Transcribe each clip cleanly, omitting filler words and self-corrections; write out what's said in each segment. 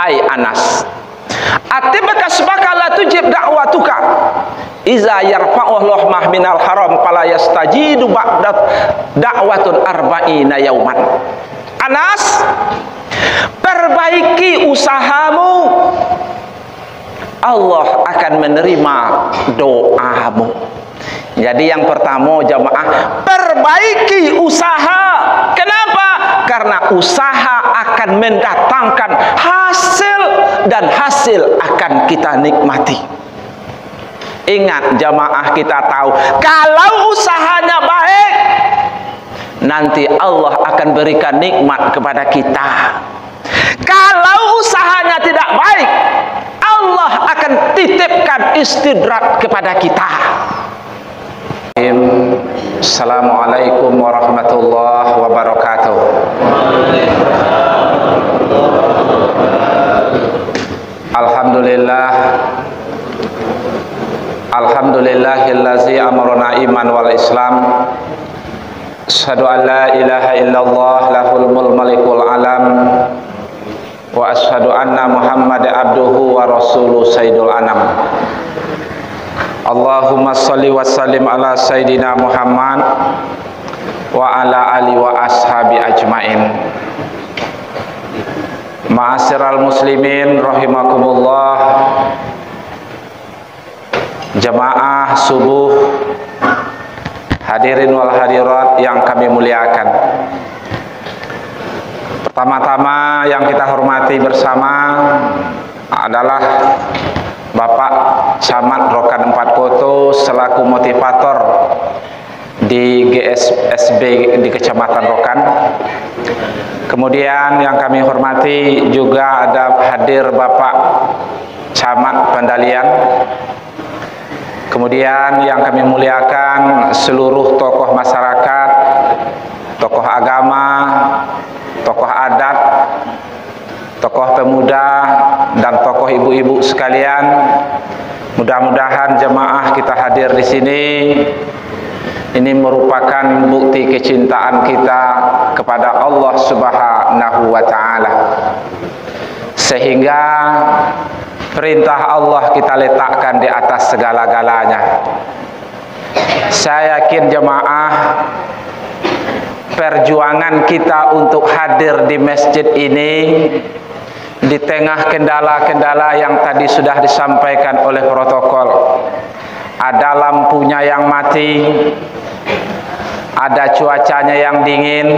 Hai Anas, atibaka asbaka la tujib da'watuka iza yarfa'ullah minal haram fala yastajidu ba'da da'watun arba'ina yauman. Anas, perbaiki usahamu, Allah akan menerima doamu. Jadi yang pertama jamaah, perbaiki usaha. Kenapa? Karena usaha akan mendatangkan hasil, dan hasil akan kita nikmati. Ingat jamaah, kita tahu kalau usahanya baik, nanti Allah akan berikan nikmat kepada kita. Kalau usahanya tidak baik, Allah akan titipkan istidrak kepada kita. Assalamualaikum warahmatullahi wabarakatuh. Alhamdulillah, alhamdulillahillazi amarna iman wal islam. Asyhadu an la ilaha illallah lahul mulk malikul alam, wa asyhadu anna Muhammad abduhu wa rasuluh sayyidul anam. Allahumma sholli wa sallim ala sayyidina Muhammad wa ala ali wa ashabi ajmain. Ma'asyiral muslimin rahimakumullah, jamaah subuh, hadirin wal hadirat yang kami muliakan. Pertama-tama yang kita hormati bersama adalah Bapak Camat Rokan 4 Koto selaku motivator di GSSB di Kecamatan Rokan. Kemudian yang kami hormati juga ada hadir Bapak Camat Pandalian. Kemudian yang kami muliakan seluruh tokoh masyarakat, tokoh agama, tokoh adat, tokoh pemuda, dan tokoh ibu-ibu sekalian. Mudah-mudahan jemaah kita hadir di sini ini merupakan bukti kecintaan kita kepada Allah Subhanahu wa taala. Sehingga perintah Allah kita letakkan di atas segala-galanya. Saya yakin jemaah, perjuangan kita untuk hadir di masjid ini di tengah kendala-kendala yang tadi sudah disampaikan oleh protokol. Ada lampunya yang mati, ada cuacanya yang dingin,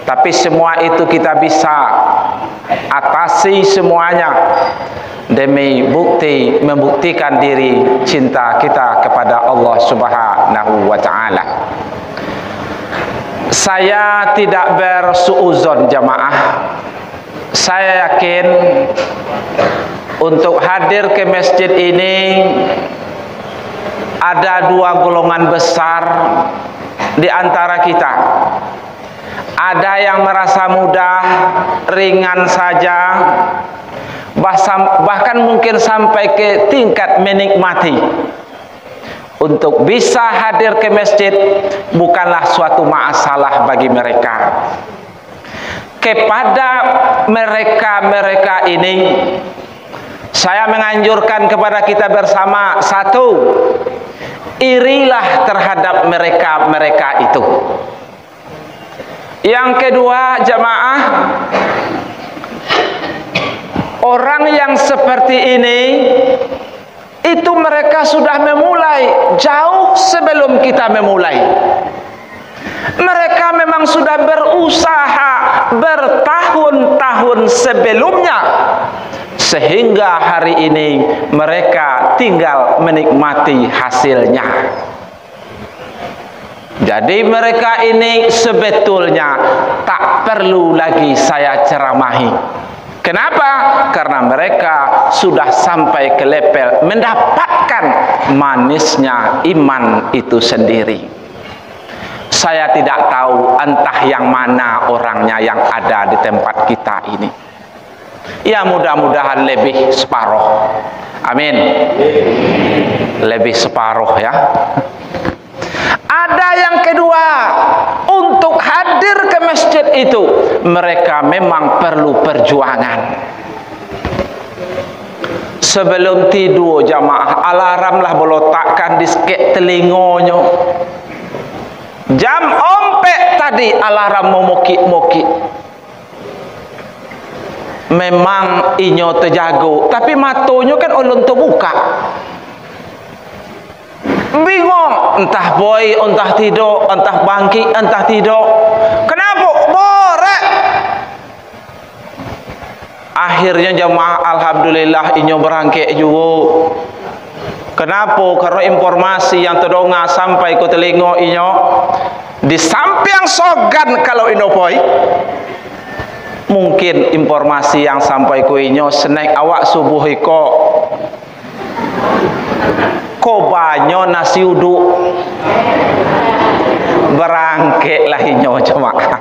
tapi semua itu kita bisa atasi semuanya demi membuktikan diri cinta kita kepada Allah Subhanahu wa taala. Saya tidak bersuuzon jamaah. Saya yakin untuk hadir ke masjid ini ada dua golongan besar di antara kita. Ada yang merasa mudah, ringan saja, bahkan mungkin sampai ke tingkat menikmati. Untuk bisa hadir ke masjid bukanlah suatu masalah bagi mereka. Kepada mereka ini saya menganjurkan kepada kita bersama, satu, irilah terhadap mereka itu. Yang kedua jamaah, orang yang seperti ini itu mereka sudah memulai jauh sebelum kita memulai. Mereka memang sudah berusaha bertahun-tahun sebelumnya, sehingga hari ini mereka tinggal menikmati hasilnya. Jadi mereka ini sebetulnya tak perlu lagi saya ceramahi. Kenapa? Karena mereka sudah sampai ke level mendapatkan manisnya iman itu sendiri. Saya tidak tahu entah yang mana orangnya yang ada di tempat kita ini. Ya mudah-mudahan lebih separuh. Amin. Lebih separuh ya. Ada yang kedua, untuk hadir ke masjid itu mereka memang perlu perjuangan. Sebelum tidur jamaah, alarm lah letakkan di sekek telingonya. Jam 4 tadi alarm memokik-mokik. Memang inyo terjaga, tapi matonya kan ulun terbuka. Bingung, entah boy, entah tidur, entah bangkit, entah tidur. Kenapa? Borek. Akhirnya jamaah alhamdulillah inyo berangkit juga. Kenapa? Karena informasi yang terdongak sampai ke telinga inyo di samping sogan kalau inyo boy. Mungkin informasi yang sampai ke inyo senaik awak subuh iko banyo nasi uduk berangkitlah inyo jemaah.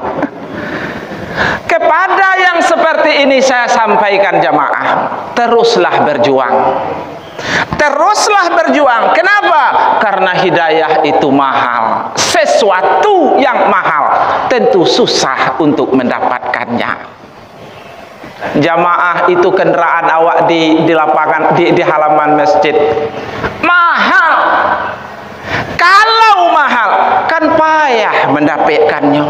Kepada yang seperti ini saya sampaikan jemaah, teruslah berjuang. Teruslah berjuang. Kenapa? Karena hidayah itu mahal. Sesuatu yang mahal tentu susah untuk mendapatkannya. Jamaah, itu kendaraan awak di lapangan, di halaman masjid mahal. Kalau mahal kan payah mendapatkannya.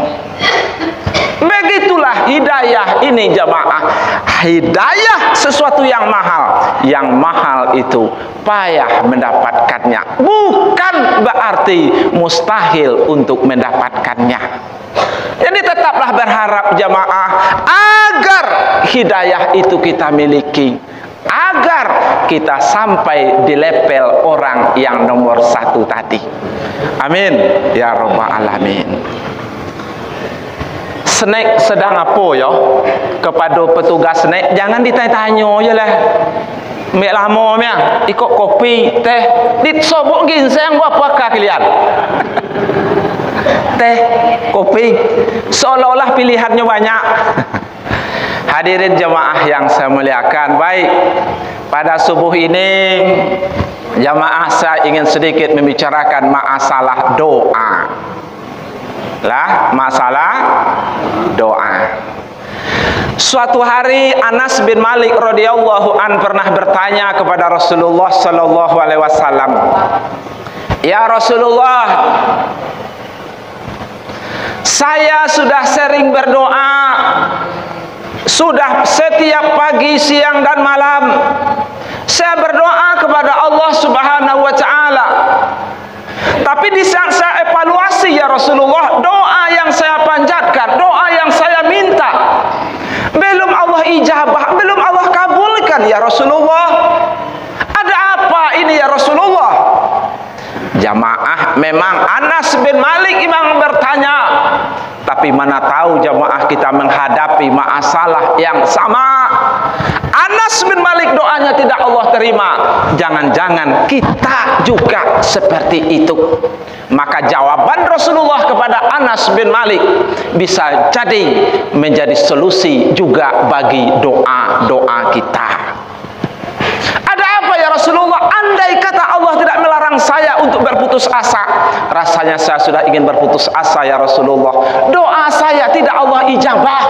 Begitulah hidayah ini jamaah. Hidayah sesuatu yang mahal. Yang mahal itu payah mendapatkannya. Bukan berarti mustahil untuk mendapatkannya. Jadi tetaplah berharap jamaah agar hidayah itu kita miliki, agar kita sampai di level orang yang nomor 1 tadi. Amin ya rabbal alamin. Snack sedang apa ya? Kepada petugas snack jangan ditanya-tanya je lah. Mek lama mea, ikut kopi, teh, disobok ginseng berapa kalian? Teh, kopi, seolah-olah pilihannya banyak. Hadirin jemaah yang saya muliakan, baik, pada subuh ini jemaah saya ingin sedikit membicarakan masalah doa. Lah, masalah doa. Suatu hari Anas bin Malik radhiyallahu an pernah bertanya kepada Rasulullah sallallahu alaihi wasallam, "Ya Rasulullah, saya sudah sering berdoa, sudah setiap pagi, siang dan malam saya berdoa kepada Allah Subhanahu wa taala. Tapi di saat saya evaluasi ya Rasulullah, doa yang saya panjatkan, doa yang saya minta, belum Allah ijabah, belum Allah kabulkan ya Rasulullah. Ada apa ini ya Rasulullah?" Jamaah, memang Anas bin Malik memang bertanya, tapi mana tahu jamaah kita menghadapi masalah yang sama. Anas bin Malik doanya tidak Allah terima, jangan-jangan kita juga seperti itu. Maka jawaban Rasulullah kepada Anas bin Malik bisa jadi menjadi solusi juga bagi doa-doa kita. Ada apa ya Rasulullah? Andai kata Allah tidak melarang saya untuk berputus asa, rasanya saya sudah ingin berputus asa ya Rasulullah. Doa saya tidak Allah ijabah.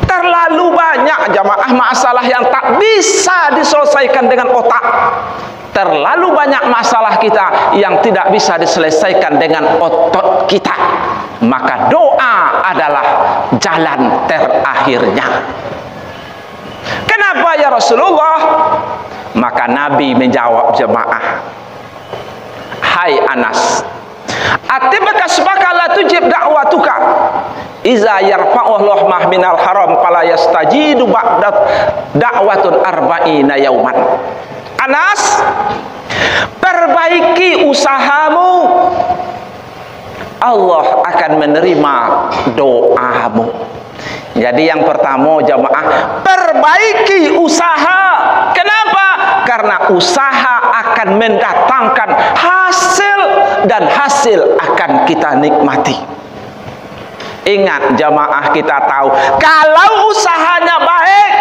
Terlalu banyak jamaah masalah yang tak bisa diselesaikan dengan otak. Terlalu banyak masalah kita yang tidak bisa diselesaikan dengan otot kita. Maka doa adalah jalan terakhirnya. Kenapa ya Rasulullah? Maka Nabi menjawab jemaah, "Hai Anas, atibaka subaka la tujib da'watuka iza yarfa'ullah mah minal haram fala yastajidu ba'da da'watun arba'ina yauman." Anas, perbaiki usahamu, Allah akan menerima doamu. Jadi yang pertama jamaah, perbaiki usaha. Kenapa? Karena usaha akan mendatangkan hasil, dan hasil akan kita nikmati. Ingat jamaah, kita tahu kalau usahanya baik,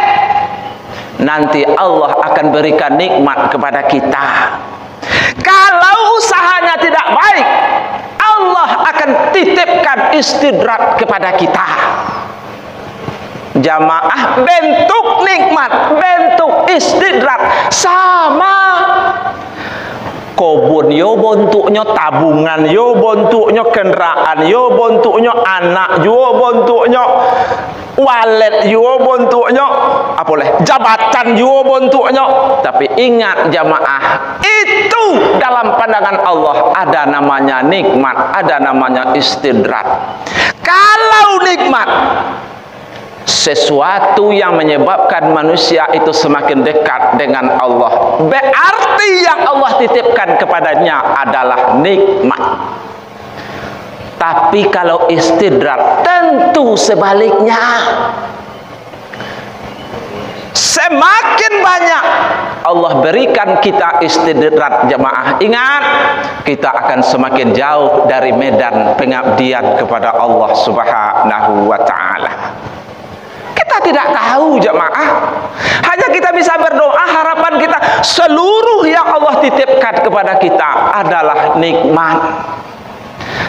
nanti Allah akan berikan nikmat kepada kita. Kalau usahanya tidak baik, Allah akan titipkan istidrat kepada kita. Jamaah, bentuk nikmat, bentuk istidrat sama. Kobun yo bentuknya tabungan, yo bentuknya kendaraan, yo bentuknya anak, yo bentuknya walet, yo bentuknya apa leh, jabatan, yo bentuknya. Tapi ingat jamaah, itu dalam pandangan Allah ada namanya nikmat, ada namanya istidrat. Kalau nikmat sesuatu yang menyebabkan manusia itu semakin dekat dengan Allah, berarti yang Allah titipkan kepadanya adalah nikmat. Tapi kalau istidrat tentu sebaliknya. Semakin banyak Allah berikan kita istidrat jamaah, ingat, kita akan semakin jauh dari medan pengabdian kepada Allah Subhanahu wa ta'ala. Kita tidak tahu jamaah, hanya kita bisa berdoa, harapan kita seluruh yang Allah titipkan kepada kita adalah nikmat.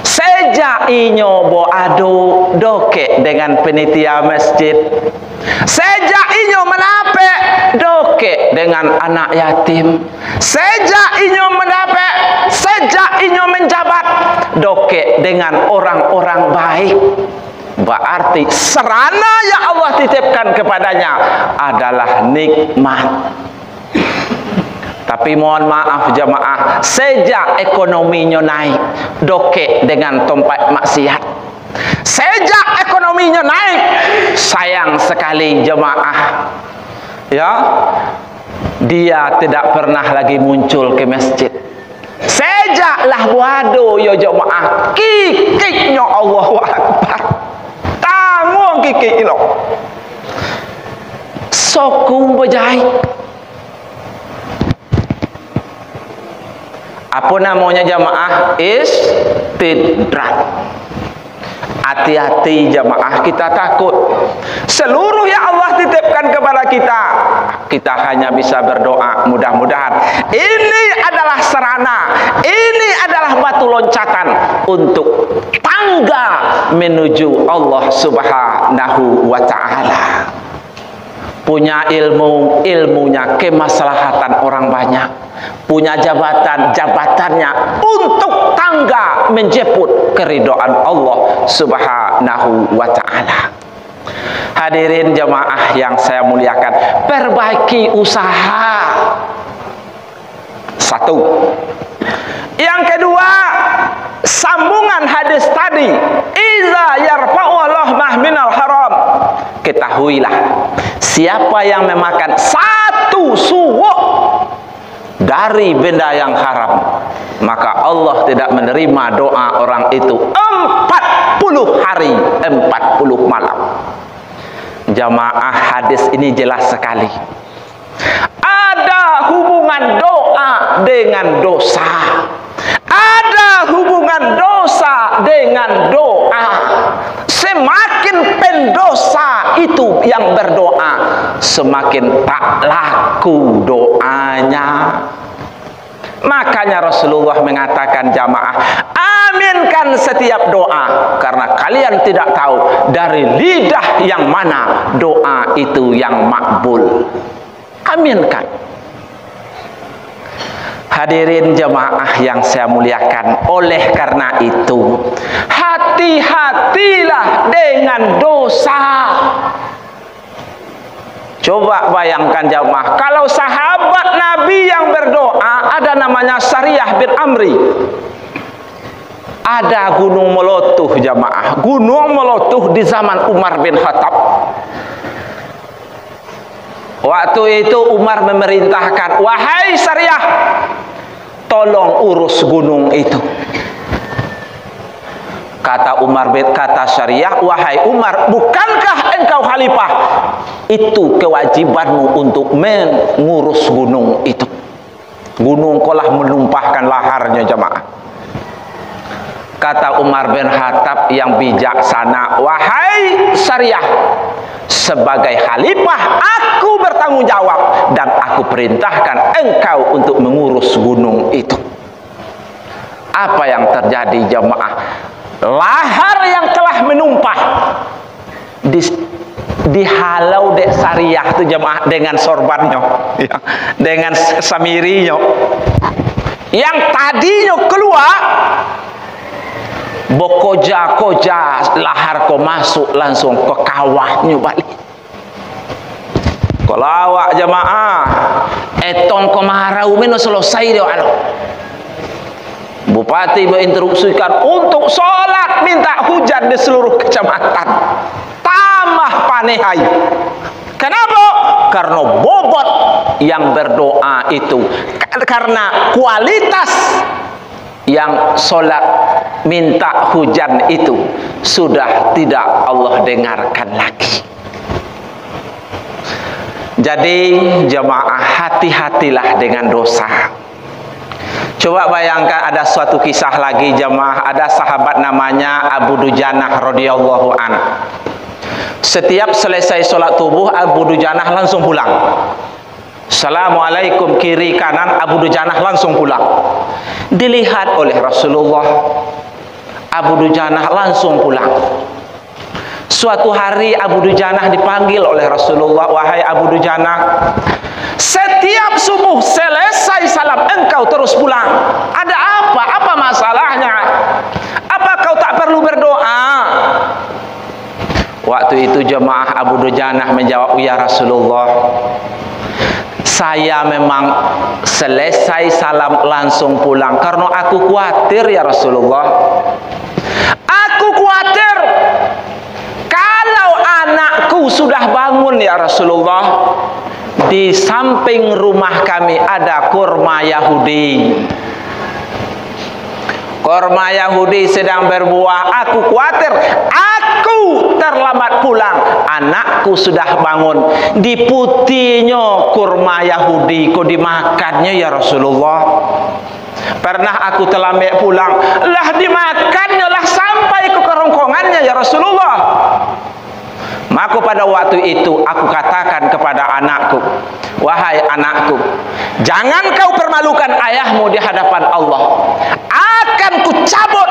Sejak inyo ado doke dengan penitia masjid, sejak inyo menape doke dengan anak yatim, sejak inyo menape, sejak inyo menjabat doke dengan orang-orang baik. Berarti sarana yang Allah titipkan kepadanya adalah nikmat. Tapi mohon maaf jamaah, sejak ekonominya naik, doke dengan tempat maksiat. Sejak ekonominya naik, sayang sekali jamaah, ya, dia tidak pernah lagi muncul ke masjid. Sejaklah wado ya jamaah, kikiknya Allahu Akbar. Tanggung kikik ilo. Sokung berjahit. Apa namanya jamaah? Istidrat. Hati-hati jamaah, kita takut. Seluruh yang Allah titipkan kepada kita, kita hanya bisa berdoa. Mudah-mudahan ini adalah sarana, ini adalah batu loncatan untuk tangga menuju Allah Subhanahu wa ta'ala. Punya ilmu, ilmunya kemaslahatan orang banyak. Punya jabatan, jabatannya untuk tangga menjemput keridhaan Allah Subhanahu wa ta'ala. Hadirin jamaah yang saya muliakan, perbaiki usaha. Satu. Yang kedua, sambungan hadis tadi, iza yarfa'u Allah mahminal haram. Ketahuilah, siapa yang memakan satu suwuk dari benda yang haram, maka Allah tidak menerima doa orang itu 40 hari 40 malam. Jamaah, hadis ini jelas sekali. Ada hubungan doa dengan dosa. Ada hubungan dosa dengan doa. Semakin pendosa itu yang berdoa, semakin tak laku doanya. Makanya Rasulullah mengatakan jamaah, aminkan setiap doa, karena kalian tidak tahu dari lidah yang mana doa itu yang makbul. Aminkan. Hadirin jamaah yang saya muliakan, oleh karena itu hati-hatilah dengan dosa. Coba bayangkan jamaah, kalau sahabat Nabi yang berdoa, ada namanya Syariah bin Amri. Ada gunung meletup jamaah, gunung meletup di zaman Umar bin Khattab. Waktu itu Umar memerintahkan, wahai Syariah, tolong urus gunung itu. Kata Umar, kata Syariah, wahai Umar, bukankah engkau khalifah? Itu kewajibanmu untuk mengurus gunung itu. Gunung kolah menumpahkan laharnya jamaah. Kata Umar bin Khattab yang bijaksana, wahai Syariah, sebagai khalifah aku bertanggung jawab dan aku perintahkan engkau untuk mengurus gunung itu. Apa yang terjadi jamaah? Lahar yang telah menumpah dihalau dek syariah tu jemaah dengan sorbannya, ya, dengan samirinya. Yang tadinya keluar bokoja-koja lahar ko masuk langsung ke kawahnya balik. Kalau awak jemaah eton kemarau meno selesai dia alo. Bupati menginstruksikan untuk sholat minta hujan di seluruh kecamatan. Tambah panehai. Kenapa? Karena bobot yang berdoa itu, karena kualitas yang sholat minta hujan itu sudah tidak Allah dengarkan lagi. Jadi jemaah, hati-hatilah dengan dosa. Coba bayangkan ada suatu kisah lagi jemaah, ada sahabat namanya Abu Dujanah radhiyallahu an. Setiap selesai sholat subuh Abu Dujanah langsung pulang. Assalamualaikum kiri kanan, Abu Dujanah langsung pulang. Dilihat oleh Rasulullah, Abu Dujanah langsung pulang. Suatu hari Abu Dujanah dipanggil oleh Rasulullah, wahai Abu Dujanah, setiap subuh selesai salam engkau terus pulang. Ada apa? Apa masalahnya? Apa kau tak perlu berdoa? Waktu itu jemaah Abu Dujanah menjawab, ya Rasulullah, saya memang selesai salam langsung pulang karena aku khawatir ya Rasulullah. Aku khawatir kalau anakku sudah bangun ya Rasulullah, di samping rumah kami ada kurma Yahudi. Kurma Yahudi sedang berbuah. Aku khawatir aku terlambat pulang, anakku sudah bangun, diputinya kurma Yahudi kok dimakannya ya Rasulullah. Pernah aku terlambat pulang, lah dimakannya lah sampai ke kerongkongannya ya Rasulullah. Maka pada waktu itu aku katakan kepada anakku, wahai anakku, jangan kau permalukan ayahmu di hadapan Allah. Akan kucabut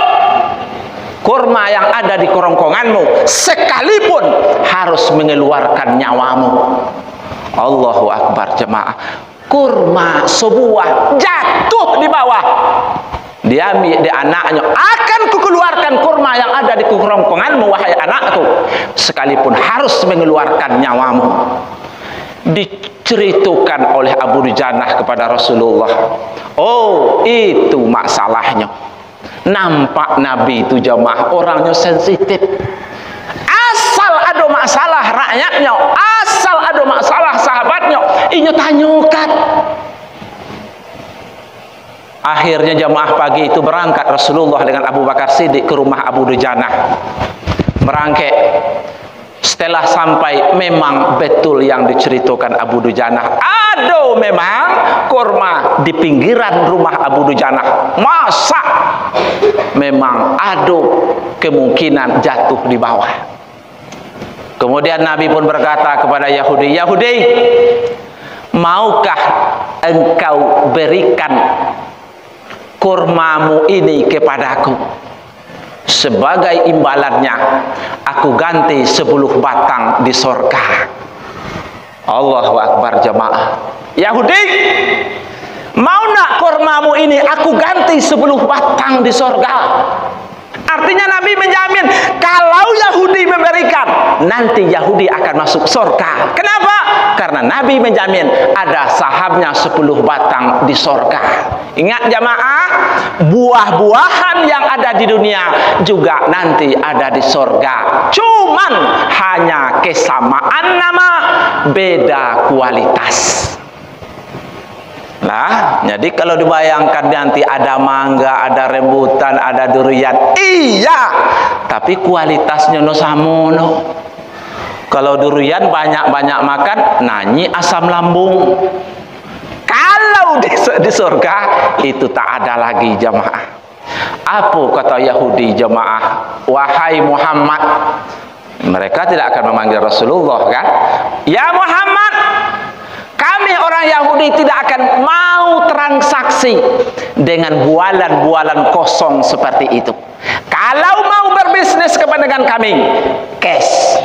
kurma yang ada di kerongkonganmu sekalipun harus mengeluarkan nyawamu. Allahu Akbar jemaah. Kurma sebuah jatuh di bawah, diambil di anaknya. Akan kukeluarkan kurma yang ada di kerongkonganmu wahai anakku, sekalipun harus mengeluarkan nyawamu. Diceritakan oleh Abu Dujanah kepada Rasulullah. Oh, itu masalahnya. Nampak Nabi itu jemaah orangnya sensitif. Asal ada masalah rakyatnya, asal ada masalah sahabatnya, ini tanyakan. Akhirnya jemaah pagi itu berangkat Rasulullah dengan Abu Bakar Siddiq ke rumah Abu Dujanah. Berangkat. Setelah sampai, memang betul yang diceritakan Abu Dujanah. Ada memang kurma di pinggiran rumah Abu Dujanah. Masa memang ada kemungkinan jatuh di bawah. Kemudian Nabi pun berkata kepada Yahudi, Yahudi, maukah engkau berikan kurmamu ini kepadaku? Sebagai imbalannya aku ganti 10 batang di sorga. Allahu Akbar jemaah. Yahudi, mau nak kurmamu ini aku ganti 10 batang di sorga? Artinya Nabi menjamin kalau Yahudi memberikan, nanti Yahudi akan masuk surga. Kenapa? Karena Nabi menjamin ada sahamnya 10 batang di surga. Ingat jamaah, buah-buahan yang ada di dunia juga nanti ada di surga. Cuman hanya kesamaan nama, beda kualitas. Nah, jadi kalau dibayangkan nanti ada mangga, ada rambutan, ada durian, iya, tapi kualitasnya no samono. Kalau durian banyak-banyak makan, nanyi asam lambung. Kalau di surga itu tak ada lagi jamaah. Apa kata Yahudi jamaah? Wahai Muhammad, mereka tidak akan memanggil Rasulullah kan? Ya Muhammad, kami orang Yahudi tidak akan mau transaksi dengan bualan-bualan kosong seperti itu. Kalau mau berbisnis dengan kami, cash.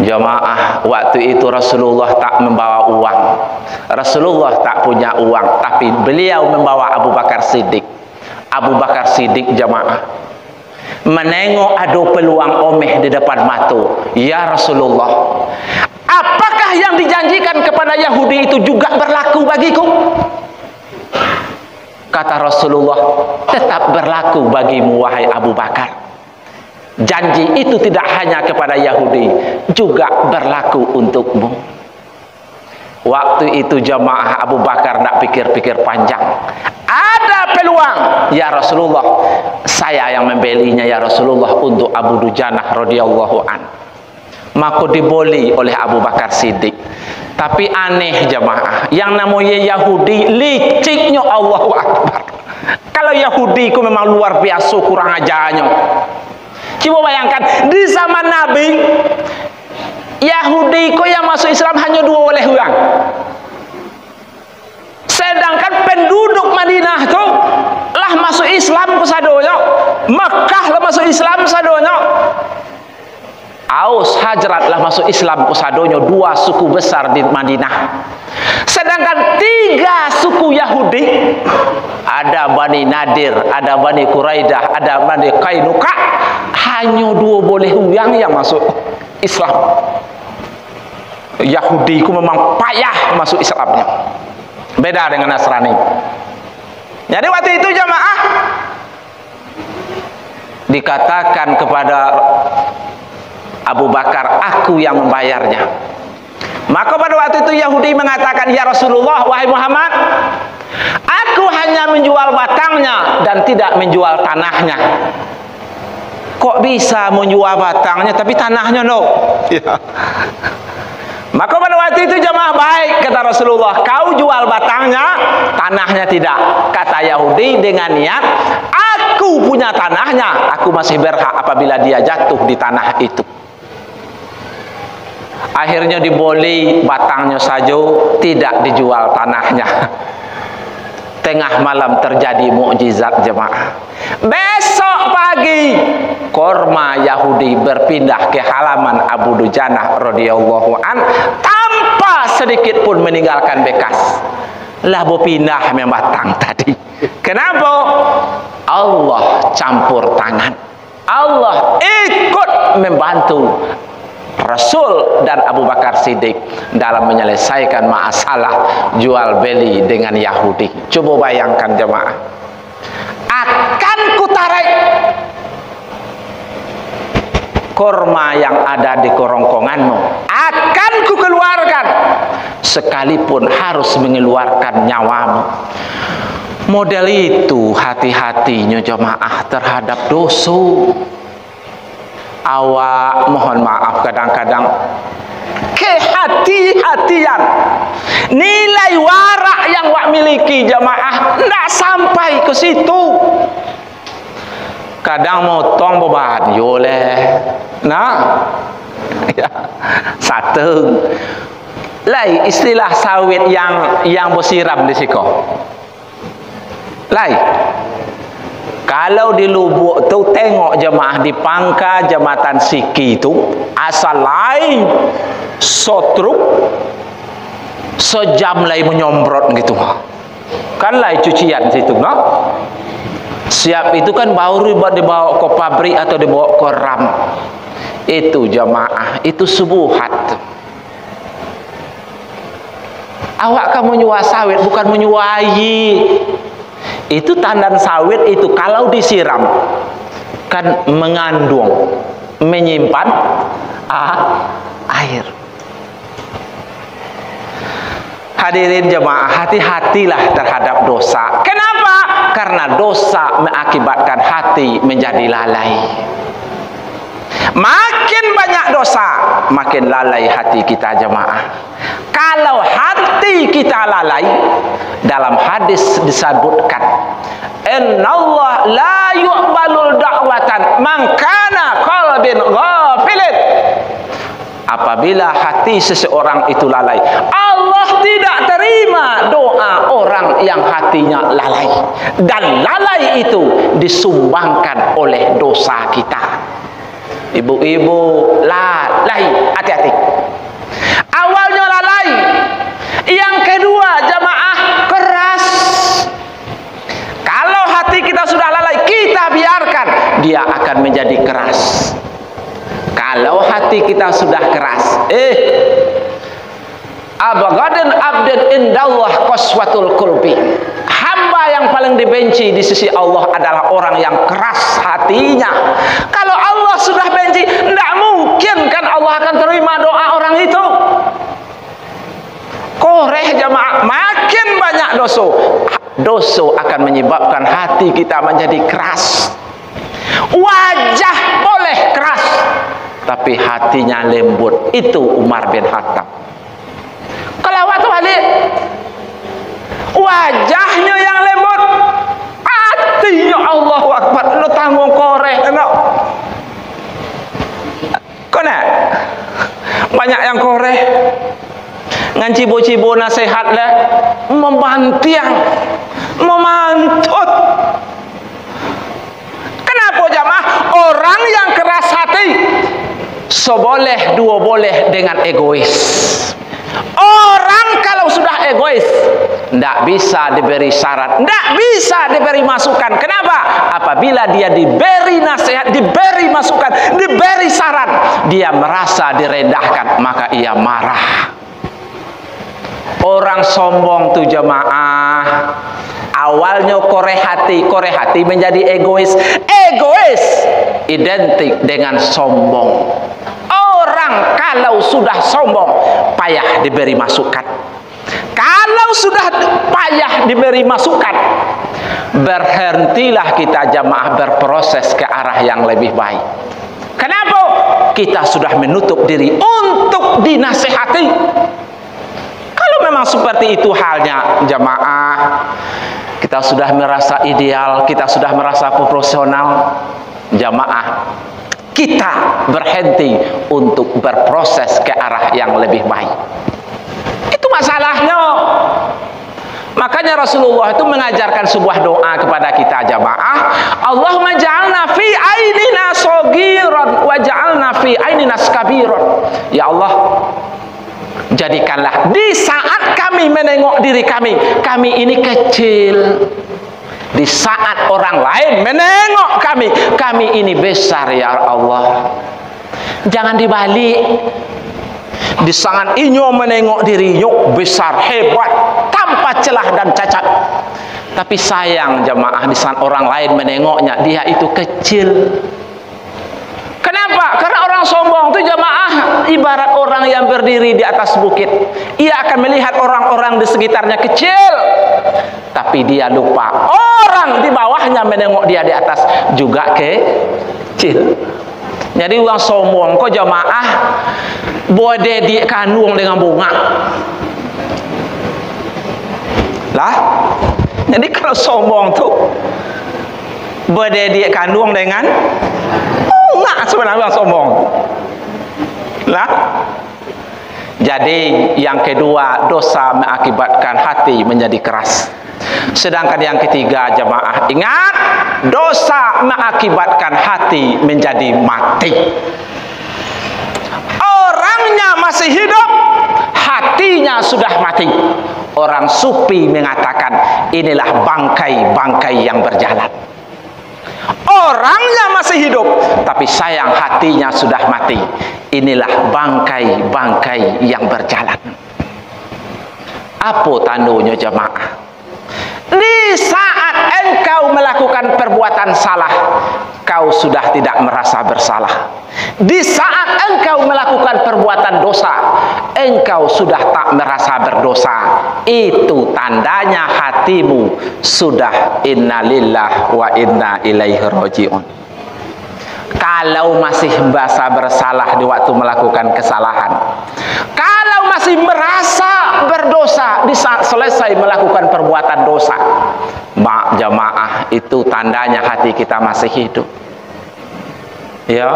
Jamaah, waktu itu Rasulullah tak membawa uang. Rasulullah tak punya uang, tapi beliau membawa Abu Bakar Siddiq. Abu Bakar Siddiq jamaah menengok ada peluang omeh di depan mata. Ya Rasulullah, apakah yang dijanjikan kepada Yahudi itu juga berlaku bagiku? Kata Rasulullah, tetap berlaku bagimu wahai Abu Bakar. Janji itu tidak hanya kepada Yahudi, juga berlaku untukmu. Waktu itu jamaah Abu Bakar nak pikir-pikir panjang. Ada peluang, ya Rasulullah, saya yang membelinya ya Rasulullah untuk Abu Dujanah radhiyallahu an. Maka diboli oleh Abu Bakar Siddiq. Tapi aneh jamaah, yang namanya Yahudi liciknya Allahu Akbar. Kalau Yahudi itu memang luar biasa kurang ajarnya. Coba bayangkan di zaman Nabi, Yahudi kok yang masuk Islam hanya 2 orang. Sedangkan penduduk Madinah tu lah masuk Islam ke sadonya, Mekah lah masuk Islam sadonya, Aus Hajrat lah masuk Islam ke sadonya, 2 suku besar di Madinah. Sedangkan 3 suku Yahudi, ada Bani Nadir, ada Bani Quraidah, ada Bani Qainuqa, hanya 2 boleh yang masuk Islam. Yahudi itu memang payah masuk Islamnya, beda dengan Nasrani. Jadi waktu itu jamaah dikatakan kepada Abu Bakar, aku yang membayarnya. Maka pada waktu itu Yahudi mengatakan, ya Rasulullah, wahai Muhammad, aku hanya menjual batangnya dan tidak menjual tanahnya. Kok bisa menjual batangnya tapi tanahnya no? Ya. Maka pada waktu itu jamaah, baik kata Rasulullah, kau jual batangnya, tanahnya tidak. Kata Yahudi dengan niat, aku punya tanahnya, aku masih berhak apabila dia jatuh di tanah itu. Akhirnya diboli batangnya saja, tidak dijual tanahnya. Tengah malam terjadi mukjizat jemaah. Besok pagi korma Yahudi berpindah ke halaman Abu Dujanah radhiyallahu an tanpa sedikit pun meninggalkan bekas. Lah berpindah membatang tadi. Kenapa? Allah campur tangan. Allah ikut membantu Rasul dan Abu Bakar Siddiq dalam menyelesaikan masalah jual beli dengan Yahudi. Coba bayangkan jemaah, akan kutarik korma yang ada di kerongkonganmu, akan kukeluarkan sekalipun harus mengeluarkan nyawamu. Model itu hati-hatinya jemaah terhadap dosa. Awak mohon maaf kadang-kadang kehati-hatian, nilai warak yang awak miliki jamaah tidak sampai ke situ. Kadang motong beban yoleh, nah ya, satu lai istilah sawit yang bersiram di siko lai. Kalau di Lubuk tu tengok jemaah di pangka Jambatan Siki itu asal lain sotruk sejam lai menyombrot gitu. Kan lai cucian situ, no? Siap itu kan baru dibawa ke pabrik atau dibawa ke ram. Itu jemaah, itu subuhat. Awak kamu nyuah sawit bukan menyuahi. Itu tandan sawit itu kalau disiram kan mengandung, menyimpan air. Hadirin jemaah, hati-hatilah terhadap dosa. Kenapa? Karena dosa mengakibatkan hati menjadi lalai. Makin banyak dosa, makin lalai hati kita jemaah. Kalau hati kita lalai, dalam hadis disebutkan, "Innallaha la yuqbalul da'watan man kana qalbin ghafilin." Apabila hati seseorang itu lalai, Allah tidak terima doa orang yang hatinya lalai. Dan lalai itu disumbangkan oleh dosa kita. Ibu-ibu lah lalai. Hati-hati. Awalnya lalai. Yang kedua, jamaah, keras. Kalau hati kita sudah lalai, kita biarkan, dia akan menjadi keras. Kalau hati kita sudah keras, abagadan abdan indallah qaswatul qulbi. Hamba yang paling dibenci di sisi Allah adalah orang yang keras hatinya. Kalau Allah sudah benci, tidak mungkin kan Allah akan terima doa orang itu. Koreh jamaah, makin banyak dosa. Dosa akan menyebabkan hati kita menjadi keras. Wajah boleh keras, tapi hatinya lembut. Itu Umar bin Khattab. Kalau waktu balik, wajahnya yang lembut, hatinya Allahu Akbar. Lo tanggung koreh, no. Kena banyak yang koreh, ngan cibo-cibo nasihat lah, membantiang, memantut. Kenapa jamaah? Orang yang keras hati, seboleh dua boleh dengan egois. Orang kalau sudah egois, tidak bisa diberi saran, tidak bisa diberi masukan. Kenapa? Apabila dia diberi nasihat, diberi masukan, diberi saran, dia merasa direndahkan, maka ia marah. Orang sombong tuh jamaah, awalnya koreh hati menjadi egois. Egois identik dengan sombong. Orang kalau sudah sombong, payah diberi masukan. Kalau sudah payah diberi masukan, berhentilah kita jamaah berproses ke arah yang lebih baik. Kenapa? Kita sudah menutup diri untuk dinasihati. Kalau memang seperti itu halnya jamaah, kita sudah merasa ideal, kita sudah merasa proporsional, jamaah, kita berhenti untuk berproses ke arah yang lebih baik. Itu masalahnya. Makanya Rasulullah itu mengajarkan sebuah doa kepada kita jamaah. Allahumma ja'alna fi ainina saghiran wa ja'alna fi ainina kabiran. Ya Allah, jadikanlah di saat kami menengok diri kami, kami ini kecil. Di saat orang lain menengok kami, kami ini besar ya Allah. Jangan dibalik. Di saat inyo menengok diri inyo besar, hebat, tanpa celah dan cacat. Tapi sayang jamaah, di saat orang lain menengoknya, dia itu kecil. Kenapa? Karena orang sombong itu jamaah ibarat orang yang berdiri di atas bukit. Ia akan melihat orang-orang di sekitarnya kecil, tapi dia lupa orang di bawahnya menengok dia di atas juga kecil. Jadi orang sombong kok jamaah boleh dikandung dengan bunga lah. Jadi kalau sombong tuh boleh dikandung dengan bunga sebenarnya sombong lah. Jadi yang kedua, dosa mengakibatkan hati menjadi keras. Sedangkan yang ketiga jamaah, ingat, dosa mengakibatkan hati menjadi mati. Orangnya masih hidup, hatinya sudah mati. Orang sufi mengatakan inilah bangkai-bangkai yang berjalan. Orangnya masih hidup, tapi sayang hatinya sudah mati. Inilah bangkai-bangkai yang berjalan. Apa tandanya jamaah? Di saat engkau melakukan perbuatan salah, kau sudah tidak merasa bersalah. Di saat engkau melakukan perbuatan dosa, engkau sudah tak merasa berdosa. Itu tandanya hatimu sudah innalillah wa inna ilaihi rajiun. Kalau masih merasa bersalah di waktu melakukan kesalahan, kalau masih merasa berdosa di saat selesai melakukan perbuatan dosa, mak jamaah, itu tandanya hati kita masih hidup. Ya,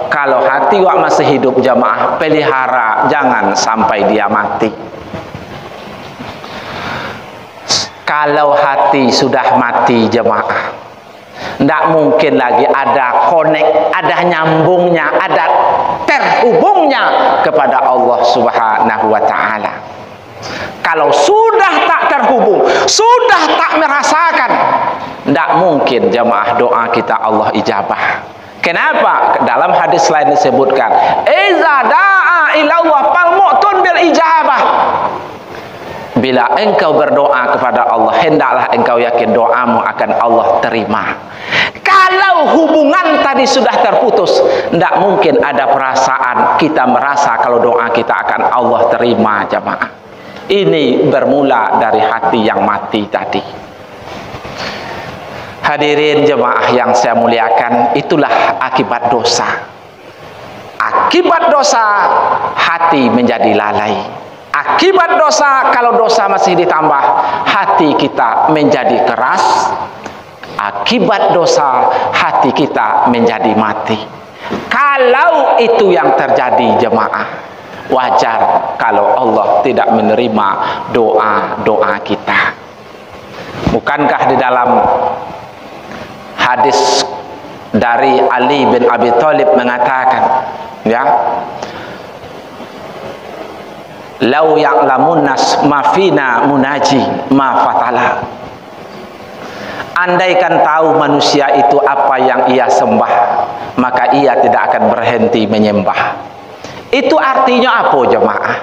kalau hati wak masih hidup jamaah, pelihara, jangan sampai dia mati. Kalau hati sudah mati jamaah, tidak mungkin lagi ada connect, ada nyambungnya, ada terhubungnya kepada Allah Subhanahu wa ta'ala. Kalau sudah tak terhubung, sudah tak merasakan, tidak mungkin jemaah doa kita Allah ijabah. Kenapa? Dalam hadis lain disebutkan, iza da'a ilallah fal mu'tun bil ijabah. Bila engkau berdoa kepada Allah, hendaklah engkau yakin doamu akan Allah terima. Kalau hubungan tadi sudah terputus, tidak mungkin ada perasaan kita merasa kalau doa kita akan Allah terima jemaah. Ini bermula dari hati yang mati tadi. Hadirin jemaah yang saya muliakan, itulah akibat dosa. Akibat dosa, hati menjadi lalai. Akibat dosa, kalau dosa masih ditambah, hati kita menjadi keras. Akibat dosa, hati kita menjadi mati. Kalau itu yang terjadi jemaah, wajar kalau Allah tidak menerima doa-doa kita. Bukankah di dalam hadis dari Ali bin Abi Thalib mengatakan, ya, lau ya'lamun nas ma fina munaji ma fatala. Andaikan tahu manusia itu apa yang ia sembah, maka ia tidak akan berhenti menyembah. Itu artinya apa jemaah?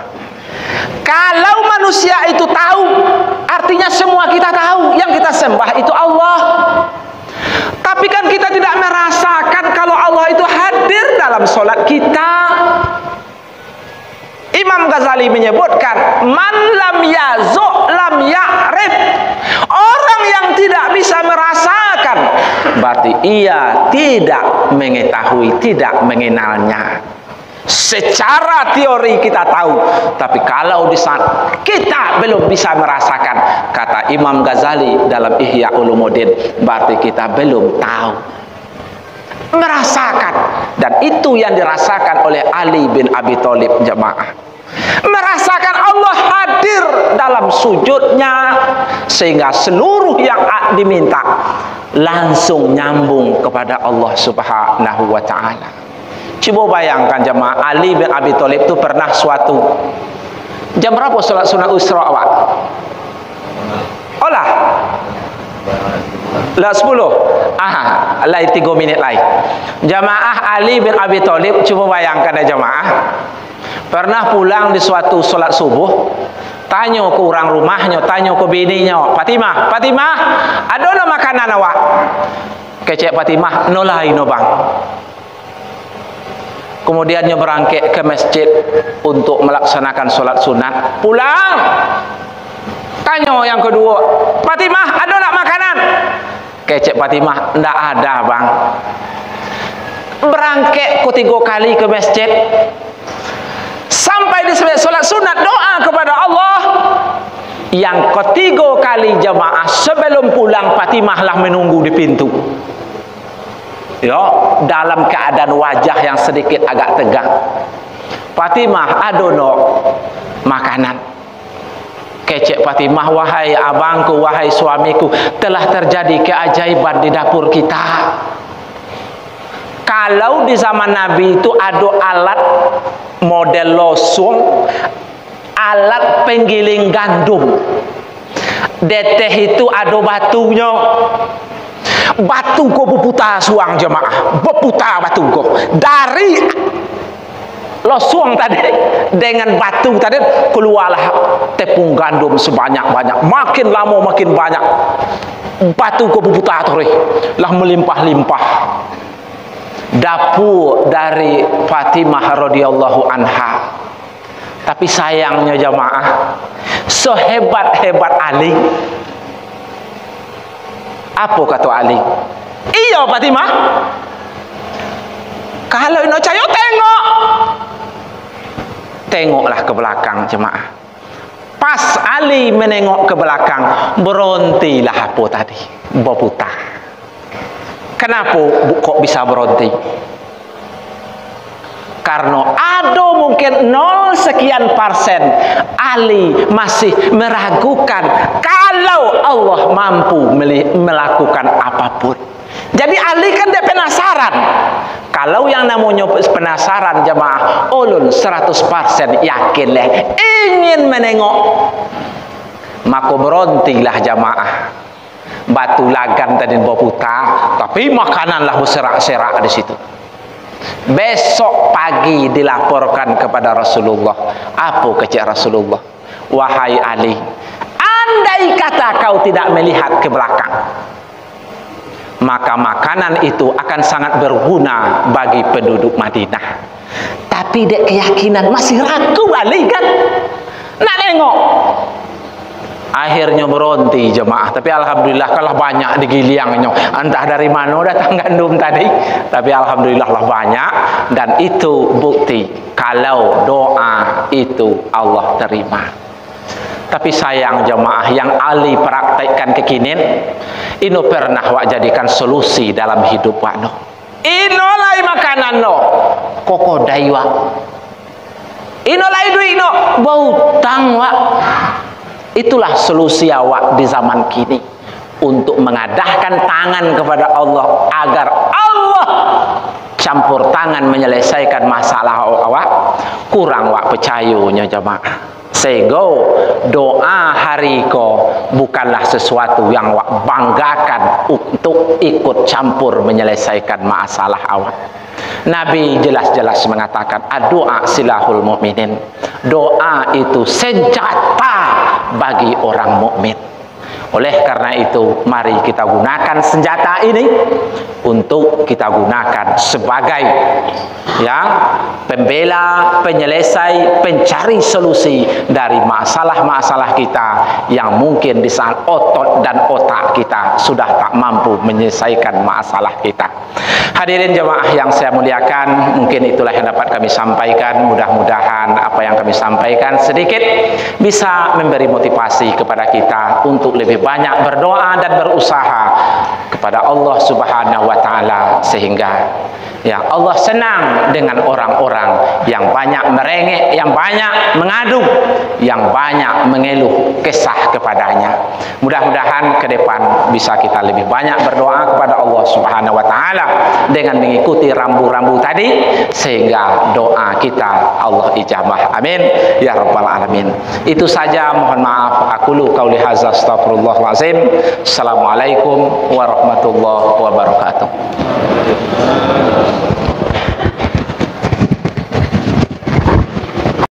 Kalau manusia itu tahu, artinya semua kita tahu yang kita sembah itu Allah. Tapi kan kita tidak merasakan kalau Allah itu hadir dalam solat kita. Imam Ghazali menyebutkan, man lam yazuq lam ya'rif. Orang yang tidak bisa merasakan, berarti ia tidak mengetahui, tidak mengenalnya. Secara teori kita tahu, tapi kalau di saat kita belum bisa merasakan, kata Imam Ghazali dalam Ihya Ulumuddin, berarti kita belum tahu merasakan. Dan itu yang dirasakan oleh Ali bin Abi Thalib jemaah. Merasakan Allah hadir dalam sujudnya, sehingga seluruh yang diminta langsung nyambung kepada Allah Subhanahu wa ta'ala. Coba bayangkan jemaah, Ali bin Abi Thalib itu pernah suatu jam berapa sholat sunat Isra awak? Olah lah 10. Lain 3 minit lain. Jemaah, Ali bin Abi Thalib, coba bayangkan ya jemaah, pernah pulang di suatu sholat subuh, tanya ke orang rumahnya, tanya ke bininya, Fatimah, Fatimah, ada no makanan awak? Kecek Fatimah, no lain no bang. Kemudian dia berangkat ke masjid untuk melaksanakan sholat sunat. Pulang, tanya yang kedua, Fatimah, ada nak makanan? Kecek Fatimah, ndak ada bang. Berangkat ketiga kali ke masjid, sampai di sholat sunat doa kepada Allah. Yang ketiga kali jemaah, sebelum pulang Fatimah lah menunggu di pintu. Ya, dalam keadaan wajah yang sedikit agak tegang. Fatimah, ada no makanan? Kecek Fatimah, wahai abangku, wahai suamiku, telah terjadi keajaiban di dapur kita. Kalau di zaman Nabi itu ada alat model losung, alat penggiling gandum. Deteh itu ada batunya. Batu ko berputar suang jemaah, berputar batu ko dari losong tadi dengan batu tadi, keluarlah tepung gandum sebanyak-banyak. Makin lama makin banyak batu ko berputar terus lah melimpah-limpah. Dapur dari Fatimah radhiyallahu anha. Tapi sayangnya jemaah, sehebat-hebat Ali, apa kata Ali? Iya Fatimah, kalau nak percaya tengok. Tengoklah ke belakang jemaah. Pas Ali menengok ke belakang, berhentilah apa tadi, berputar. Kenapa kok bisa berhenti? Karena ada mungkin 0 sekian persen Ali masih meragukan kalau Allah mampu melakukan apapun. Jadi Ali kan dia penasaran, Kalau yang namanya penasaran jamaah, ulun 100% yakin leh ingin menengok, maka berhentilah jamaah. Batu lagan tadi baputa, tapi makananlah berserak-serak di situ. Besok pagi dilaporkan kepada Rasulullah. Apa kata Rasulullah? Wahai Ali, andai kata kau tidak melihat ke belakang, maka makanan itu akan sangat berguna bagi penduduk Madinah. Tapi dek keyakinan masih ragu Ali kan? Nak nengok. Akhirnya berhenti jemaah. Tapi alhamdulillah kalah banyak digiliangnya. Entah dari mana datang gandum tadi. Tapi alhamdulillah lah banyak. Dan itu bukti kalau doa itu Allah terima. Tapi sayang jemaah, yang Ali praktekkan kekinian, ini pernah wak jadikan solusi dalam hidup wak no. Inolai makanan no, koko dai wak. Inolai duit no, bau tang wak. Itulah solusi awak di zaman kini untuk mengadahkan tangan kepada Allah agar Allah campur tangan menyelesaikan masalah awak. Kurang wak percayanya jemaah. Sego doa hari ko bukanlah sesuatu yang wak banggakan untuk ikut campur menyelesaikan masalah awak. Nabi jelas-jelas mengatakan, doa silahul mukminin. Doa itu senjata bagi orang mukmin. Oleh karena itu, mari kita gunakan senjata ini untuk kita gunakan sebagai pembela, penyelesai, pencari solusi dari masalah-masalah kita yang mungkin di saat otot dan otak kita sudah tak mampu menyelesaikan masalah kita. Hadirin jemaah yang saya muliakan, mungkin itulah yang dapat kami sampaikan. Mudah-mudahan apa yang kami sampaikan sedikit bisa memberi motivasi kepada kita untuk lebih banyak berdoa dan berusaha kepada Allah Subhanahu wa taala, sehingga Allah senang dengan orang-orang yang banyak merengek, yang banyak mengadu, yang banyak mengeluh kesah kepadanya. Mudah-mudahan ke depan bisa kita lebih banyak berdoa kepada Allah Subhanahu wa taala dengan mengikuti rambu-rambu tadi, sehingga doa kita Allah ijabah. Amin ya rabbal alamin. Itu saja, mohon maaf. Aqulu qauli hadza astaghfirullahalazim. Assalamualaikum warahmatullahi wabarakatuh.